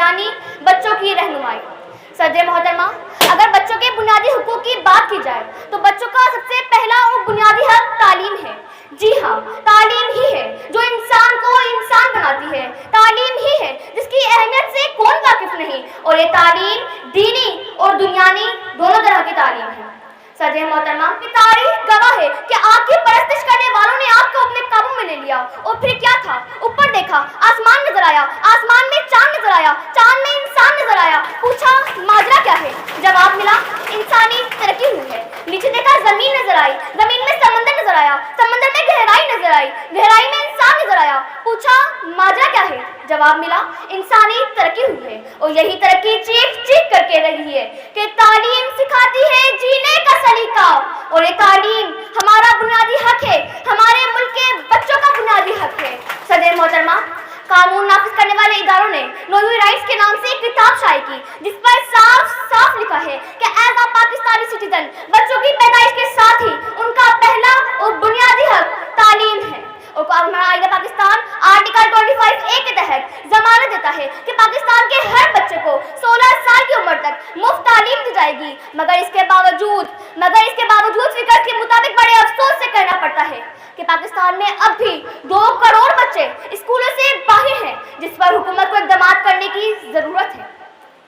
یعنی بچوں کی رہنمائی۔ صدر محترمہ، اگر بچوں کے بنیادی حقوق کی بات کی جائے تو بچوں کا سب سے پہلا اور بنیادی حق تعلیم ہے۔ جی ہاں، تعلیم ہی ہے جو انسان کو انسان بناتی ہے، تعلیم ہی ہے جس کی اہمیت سے کون واقف نہیں، اور یہ تعلیم دینی اور دنیاوی دونوں طرح کی تعلیم ہے۔ صدر محترمہ، کی تاریخ گواہ ہے کہ آپ کی پرستش کرنے والوں نے آپ کو اپنے قابو میں لے لیا، اور پھر کیا تھا؟ اوپر دیکھا، آسمان نظر آیا، آسمان میں چاند نظر آیا، چاند میں انسان نظر آیا، پوچھا ماجرا کیا ہے؟ جواب ملا انسانی ترقی ہوئی ہے۔ نیچے دیکھا، زمین نظر آئی، زمین میں سمندر نظر آیا، سمندر میں گہرائی نظر آئی، گہرائی میں انسان نظر آیا، پوچھا ماجرا کیا ہے؟ جواب ملا انسانی ترقی ہوئی ہے، اور یہی ترقی چیخ چیخ کر کے رہی ہے کہ تعلیم سکھاتی ہے جینے کا سلیقہ، اور یہ تعلیم ہمارا بنیادی حق ہے، ہمارے ملک کے بچوں کا بنیادی حق ہے۔ صدر محترمہ، قانون نافذ کرنے والے اداروں نے نوی رائٹس کے نام سے ایک کتاب شائع کی جس پر صاف صاف لکھا ہے کہ ایز اے پاکستانی سٹیزن بچوں کی پیدائش کے ساتھ ہی ان کا پہلا اور بنیادی حق تعلیم ہے۔ اور ہمارا آئین پاکستان آرٹیکل 25A کے تحت ضمانت دیتا ہے کہ پاکستان کے ہر بچے کو 16 سال کی عمر تک مفت تعلیم دی جائے گی، مگر اس کے باوجود فکر کے مطابق بڑے افسوس سے کہنا پڑتا ہے کہ پاکستان میں اب بھی 2 کروڑ بچے اسکولوں سے باہر ہیں، جس پر حکومت کو اقدامات کرنے کی ضرورت ہے۔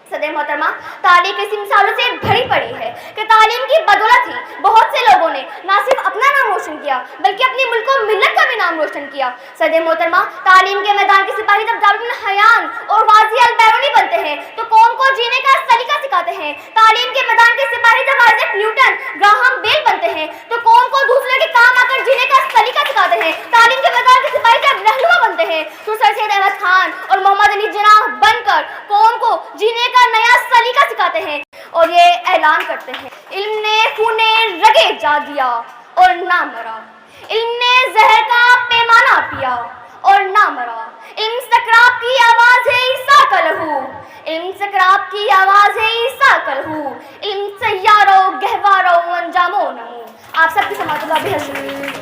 صدر محترمہ، تاریخ اسی مثالوں سے بھری پڑی ہے کہ تعلیم کی بدولت ہی بہت سے لوگوں نے نہ صرف اپنا نام روشن کیا بلکہ اپنی ملک و ملت کا بھی نام روشن کیا۔ صدر محترمہ، تعلیم کے میدان کے سپاہی جب دار الحیان اور غازی البیرونی بنتے ہیں تو قوم کو جینے کا سلیقہ سکھاتے ہیں۔ تعلیم کے میدان کے سپاہی جب آئزیک نیوٹن، گراہم بیل بنتے ہیں تو قوم کو دوسرے کے کام آ کر جینے کا سلیقہ سکھاتے ہیں۔ تعلیم کے میدان کے سپاہی جب رہنما بنتے ہیں تو سر سید احمد خان اور محمد علی جناح بن کر قوم کو جینے کا نیا سلیقہ سکھاتے ہیں اور یہ اعلان کرتے ہیں، علم نے خون رگے جا دیا اور نہ مرا، علم نے زہر کا پیمانہ پیا اور نہ مرا، علم سکراب کی آواز ہے عیسیٰ کا لہو، علم سکراب کی آواز ہے عیسیٰ کا لہو، علم سیارو گہوارو انجامو نمو۔ آپ سب کی سماعت اللہ بے حسن۔